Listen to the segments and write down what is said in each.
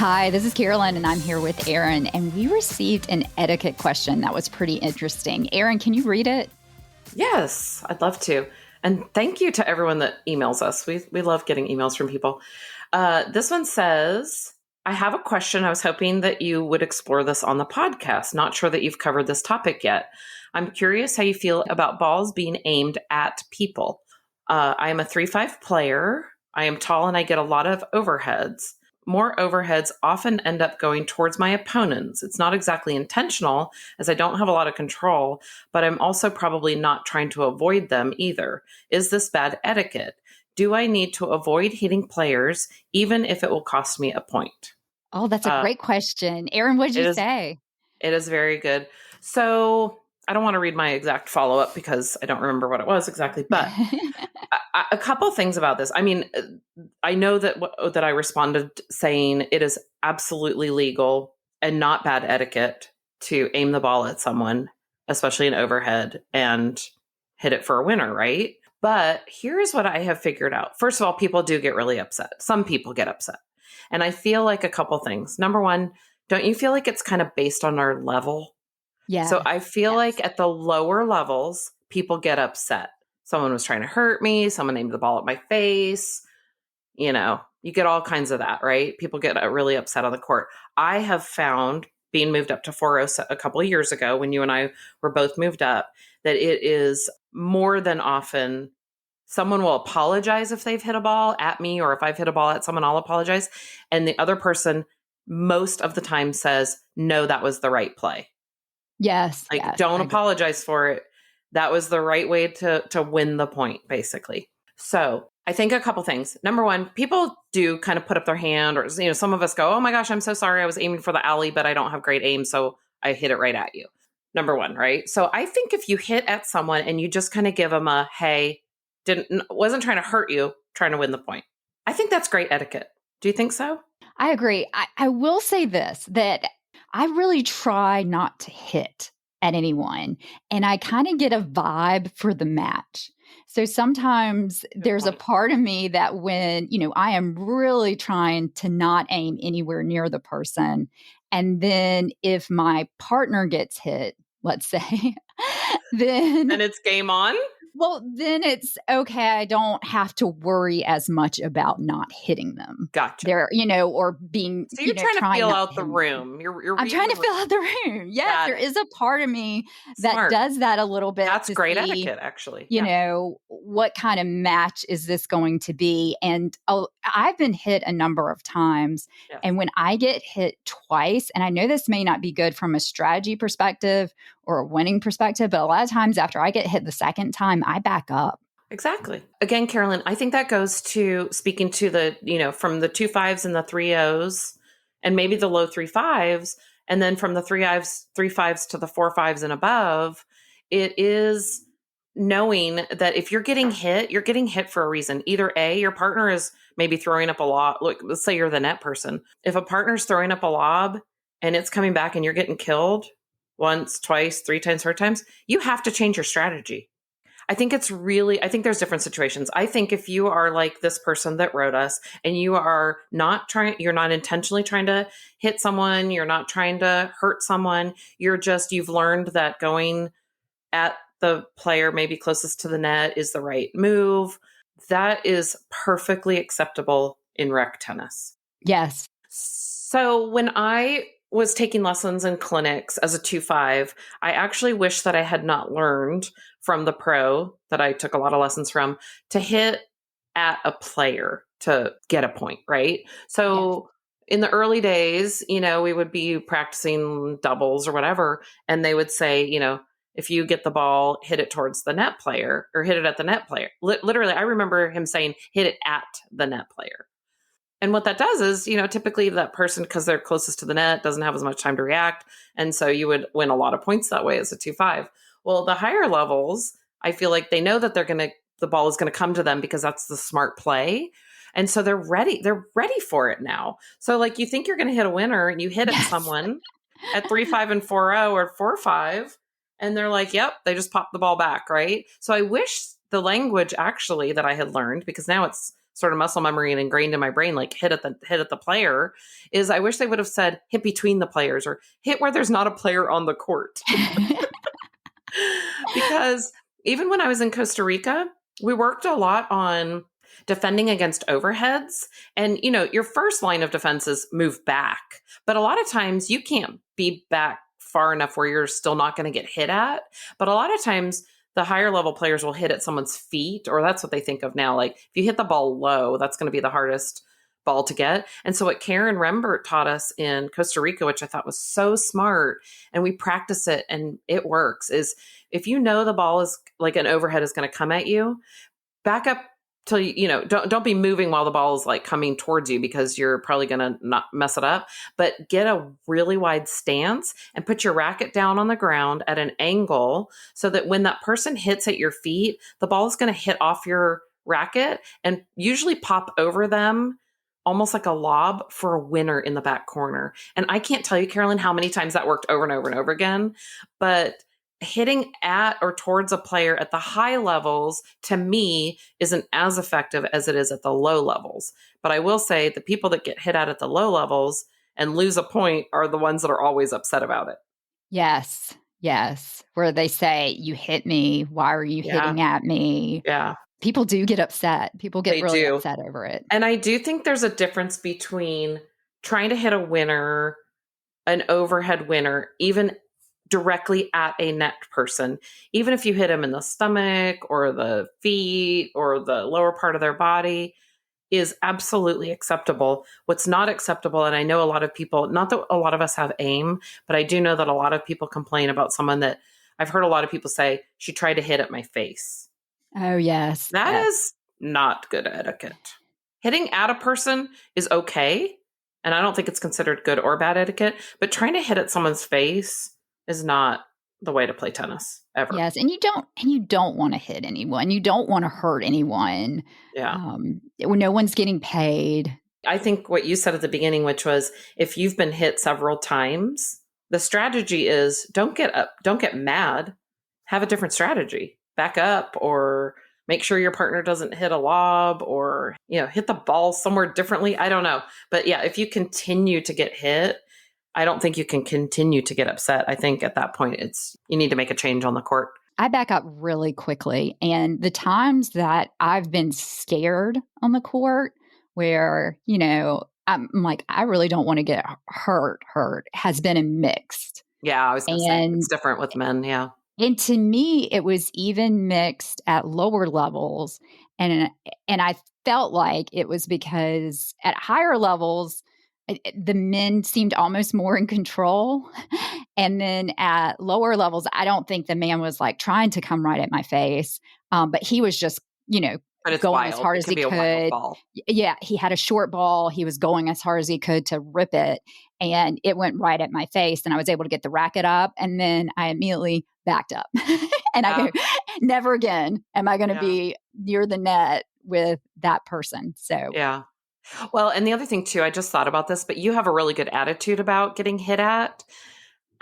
Hi, this is Carolyn, and I'm here with Erin, and we received an etiquette question that was pretty interesting. Erin, can you read it? Yes, I'd love to. And thank you to everyone that emails us. We love getting emails from people. This one says, I have a question. I was hoping that you would explore this on the podcast. Not sure that you've covered this topic yet. I'm curious how you feel about balls being aimed at people. I am a 3-5 player. I am tall and I get a lot of overheads. More overheads often end up going towards my opponents. It's not exactly intentional as I don't have a lot of control, but I'm also probably not trying to avoid them either. Is this bad etiquette? Do I need to avoid hitting players even if it will cost me a point? Oh, that's a great question. Erin, what did you say? It is very good. So I don't want to read my exact follow-up because I don't remember what it was exactly, but a couple things about this. I mean, I know that I responded saying it is absolutely legal and not bad etiquette to aim the ball at someone, especially an overhead, and hit it for a winner, right? But here's what I have figured out. First of all, people do get really upset. Some people get upset. And I feel like a couple things. Number one, don't you feel like it's kind of based on our level? Yeah. So I feel like at the lower levels, people get upset. Someone was trying to hurt me. Someone aimed the ball at my face. You know, you get all kinds of that, right? People get really upset on the court. I have found, being moved up to 4-0 a couple of years ago when you and I were both moved up, that it is more than often someone will apologize if they've hit a ball at me, or if I've hit a ball at someone, I'll apologize. And the other person most of the time says, no, that was the right play. Yes. Don't apologize for it. That was the right way to win the point, basically. So I think a couple things. Number one, people do kind of put up their hand, or, you know, some of us go, oh my gosh, I'm so sorry. I was aiming for the alley, but I don't have great aim. So I hit it right at you. Number one, right? So I think if you hit at someone and you just kind of give them a, hey, wasn't trying to hurt you, trying to win the point. I think that's great etiquette. Do you think so? I agree. I will say this, that I really try not to hit at anyone, and I kind of get a vibe for the match. So sometimes there's a part of me that when, I am really trying to not aim anywhere near the person. And then if my partner gets hit, let's say, then and it's game on. Well, then it's okay. I don't have to worry as much about not hitting them. Gotcha. They're, or being. So you're trying to feel out the room. I'm trying to fill out the room. Yes, there is a part of me that does that a little bit. That's great etiquette, actually. You know, what kind of match is this going to be? And I've been hit a number of times. Yes. And when I get hit twice, and I know this may not be good from a strategy perspective or a winning perspective, but a lot of times after I get hit the second time, I back up. Exactly. Again, Carolyn, I think that goes to speaking to the, from the 2-5s and the 3-0s and maybe the low 3-5s. And then from the 3-5s to the 4-5s and above, it is knowing that if you're getting hit for a reason. Either A, your partner is maybe throwing up a lob. Look, let's say you're the net person. If a partner's throwing up a lob and it's coming back and you're getting killed once, twice, 3 times, 4 times, you have to change your strategy. I think there's different situations. I think if you are like this person that wrote us and you're not intentionally trying to hit someone, you're not trying to hurt someone, you've learned that going at the player maybe closest to the net is the right move. That is perfectly acceptable in rec tennis. Yes. So when I was taking lessons in clinics as a 2-5, I actually wish that I had not learned from the pro that I took a lot of lessons from to hit at a player to get a point, right? So in the early days, we would be practicing doubles or whatever, and they would say, if you get the ball, hit it towards the net player or hit it at the net player. Literally, I remember him saying, hit it at the net player. And what that does is, typically that person, because they're closest to the net, doesn't have as much time to react. And so you would win a lot of points that way as a 2-5. Well, the higher levels, I feel like they know that the ball is going to come to them because that's the smart play. And so they're ready for it now. So like you think you're going to hit a winner and you hit at someone at 3-5 and 4-0 or 4-5. And they're like, yep, they just popped the ball back. Right. So I wish the language actually that I had learned, because now it's sort of muscle memory and ingrained in my brain, like hit at the player, is I wish they would have said hit between the players or hit where there's not a player on the court. Because even when I was in Costa Rica, we worked a lot on defending against overheads. And, your first line of defense is move back. But a lot of times you can't be back far enough where you're still not going to get hit at. But a lot of times the higher level players will hit at someone's feet, or that's what they think of now. Like if you hit the ball low, that's going to be the hardest ball to get. And so what Karen Rembert taught us in Costa Rica, which I thought was so smart, and we practice it and it works, is if you know the ball is like an overhead is going to come at you, back up till don't be moving while the ball is like coming towards you, because you're probably going to not mess it up, but get a really wide stance and put your racket down on the ground at an angle so that when that person hits at your feet, the ball is going to hit off your racket and usually pop over them almost like a lob for a winner in the back corner. And I can't tell you, Carolyn, how many times that worked over and over and over again, but hitting at or towards a player at the high levels, to me, isn't as effective as it is at the low levels. But I will say the people that get hit at the low levels and lose a point are the ones that are always upset about it. Yes. Yes. Where they say, you hit me. Why are you hitting at me? Yeah. People do get upset. People get really upset over it. And I do think there's a difference between trying to hit a winner, an overhead winner, even directly at a net person, even if you hit them in the stomach or the feet or the lower part of their body, is absolutely acceptable. What's not acceptable, and I know a lot of people, not that a lot of us have aim, but I do know that a lot of people complain about someone that I've heard a lot of people say, she tried to hit at my face. Oh, yes. That is not good etiquette. Hitting at a person is okay, and I don't think it's considered good or bad etiquette, but trying to hit at someone's face is not the way to play tennis ever. Yes, and you don't want to hit anyone. You don't want to hurt anyone. Yeah. No one's getting paid. I think what you said at the beginning, which was if you've been hit several times, the strategy is don't get mad, have a different strategy. Back up, or make sure your partner doesn't hit a lob, or, hit the ball somewhere differently. I don't know. But yeah, if you continue to get hit, I don't think you can continue to get upset. I think at that point, you need to make a change on the court. I back up really quickly. And the times that I've been scared on the court where, I'm like, I really don't want to get hurt, has been in mixed. Yeah, I was going to say, it's different with men. Yeah. And to me, it was even mixed at lower levels. And I felt like it was because at higher levels, the men seemed almost more in control. And then at lower levels, I don't think the man was like trying to come right at my face. But he was just, going as hard as he could. Yeah, he had a short ball. He was going as hard as he could to rip it. And it went right at my face. And I was able to get the racket up. And then I immediately backed up. And I go, never again am I going to be near the net with that person. So, yeah. Well, and the other thing too, I just thought about this, but you have a really good attitude about getting hit at.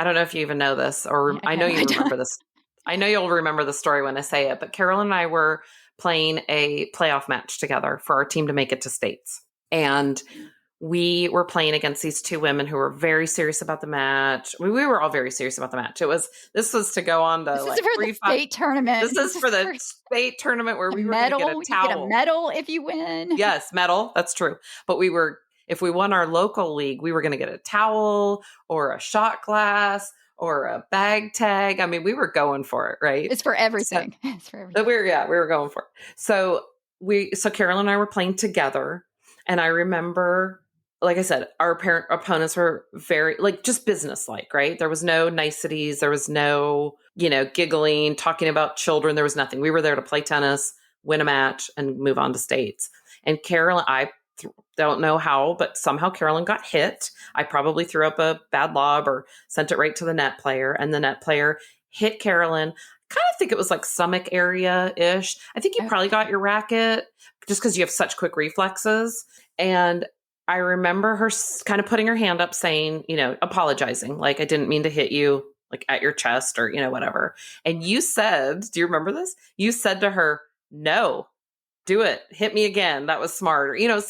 I don't know if you even know this, or I know you remember this. I know you'll remember the story when I say it, but Carolyn and I were playing a playoff match together for our team to make it to states. And we were playing against these two women who were very serious about the match. We were all very serious about the match. This was to go on to this is for the state tournament. This is for the state tournament where we were going to get a towel. You get a medal if you win. Yes, medal. That's true. But if we won our local league, we were going to get a towel or a shot glass or a bag tag. I mean, we were going for it, right? It's for everything. It's for everything. We were going for it. So Carolyn and I were playing together, and I remember, like I said, our opponents were very, just business-like, right? There was no niceties. There was no, giggling, talking about children. There was nothing. We were there to play tennis, win a match, and move on to states. And Carolyn, I don't know how, but somehow Carolyn got hit. I probably threw up a bad lob or sent it right to the net player, and the net player hit Carolyn. I kind of think it was like stomach area-ish. I think you probably got your racket just because you have such quick reflexes. And I remember her kind of putting her hand up saying, apologizing, like, I didn't mean to hit you, like at your chest or, whatever. And you said, do you remember this? You said to her, no, do it. Hit me again. That was smart. Or,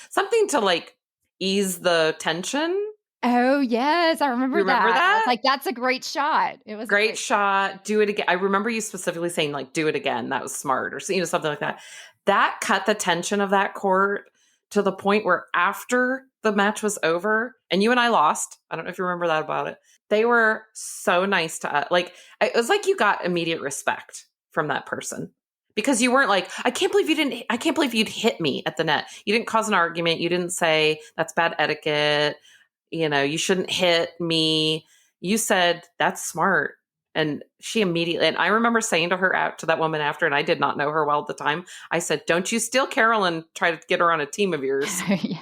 something to like ease the tension. Oh, yes. I remember You remember that. I was that? like, that's a great shot. It was a Great great shot. Do it again. I remember you specifically saying like, do it again. That was smart, or something like that. That cut the tension of that court to the point where after the match was over and you and I lost, I don't know if you remember that about it. They were so nice to us. Like, it was like you got immediate respect from that person because you weren't like, I can't believe you'd hit me at the net. You didn't cause an argument. You didn't say that's bad etiquette. You shouldn't hit me. You said, that's smart. And she immediately, and I remember saying to that woman after, and I did not know her well at the time, I said, don't you steal Carolyn, try to get her on a team of yours. Yeah.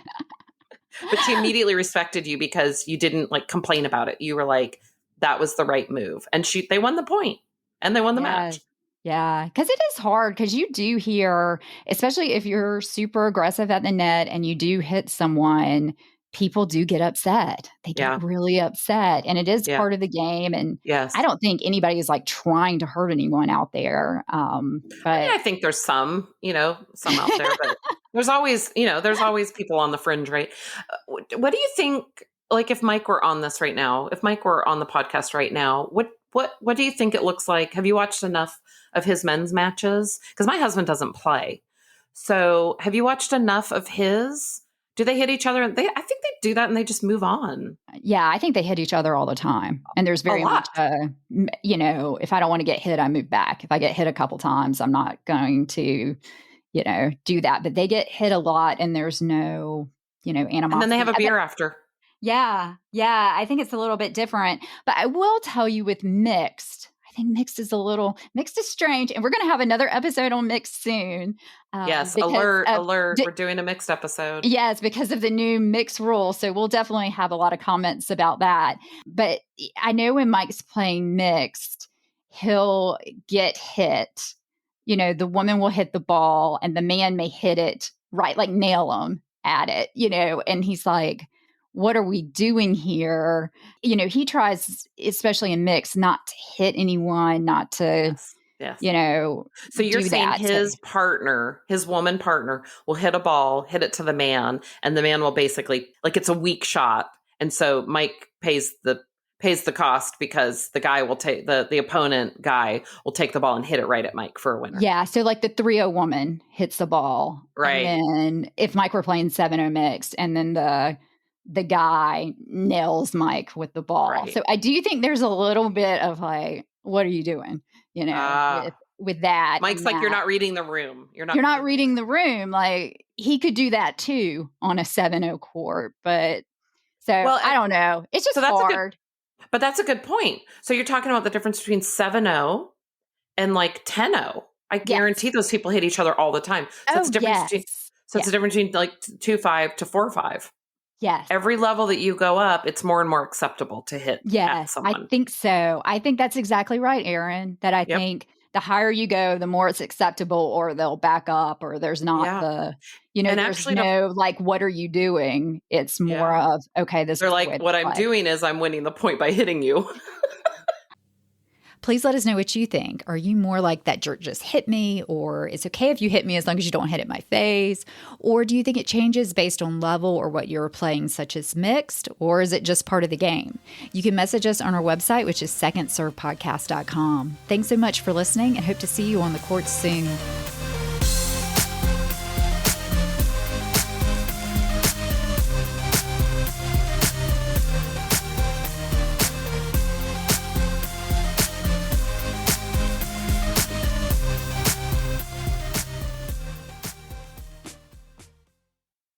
But she immediately respected you because you didn't like complain about it. You were like, that was the right move. And they won the point and they won the match. Yeah, because it is hard because you do hear, especially if you're super aggressive at the net and you do hit someone, people do get upset. They Yeah. get really upset. And it is Yeah. part of the game. And Yes. I don't think anybody is like trying to hurt anyone out there. But I think there's some out there, but there's always people on the fringe, right? What do you think, like if Mike were on this right now, if Mike were on the podcast right now, what do you think it looks like? Have you watched enough of his men's matches? Because my husband doesn't play. So have you watched enough of his? Do they hit each other? I think they do that and they just move on. Yeah, I think they hit each other all the time. And there's very much, if I don't want to get hit, I move back. If I get hit a couple times, I'm not going to, do that. But they get hit a lot and there's no, animosity. And then they have a beer after. Yeah. I think it's a little bit different. But I will tell you with mixed, I think mixed is strange. And we're going to have another episode on mixed soon. Yes. Alert. We're doing a mixed episode. Yes, because of the new mixed rule. So we'll definitely have a lot of comments about that. But I know when Mike's playing mixed, he'll get hit. The woman will hit the ball and the man may hit it right, like nail him at it, and he's like, what are we doing here? He tries, especially in mix, not to hit anyone, not to, yes. So you're saying his woman partner will hit a ball, hit it to the man, and the man will basically, like, it's a weak shot. And so Mike pays the cost because the guy will take the opponent guy will take the ball and hit it right at Mike for a winner. Yeah. So like the 3-0 woman hits the ball. Right. And then if Mike were playing 7-0 mixed and then the guy nails Mike with the ball. Right. So I do think there's a little bit of like, what are you doing? With that. Mike's like, you're not reading the room. You're not reading the room. Like he could do that too on a 7-0 court. But I don't know. It's just hard. But that's a good point. So you're talking about the difference between 7-0 and like 10-0. I guarantee those people hit each other all the time. So it's a difference it's a difference between like 2-5 to 4-5. Yes. Every level that you go up, it's more and more acceptable to hit at someone. I think so. I think that's exactly right, Erin, that I think the higher you go, the more it's acceptable, or they'll back up, or there's not there's no like, what are you doing? It's more of, okay, this They're is like, what I'm doing is I'm winning the point by hitting you. Please let us know what you think. Are you more like that jerk just hit me, or it's okay if you hit me as long as you don't hit it in my face? Or do you think it changes based on level or what you're playing, such as mixed, or is it just part of the game? You can message us on our website, which is secondservepodcast.com. Thanks so much for listening and hope to see you on the courts soon.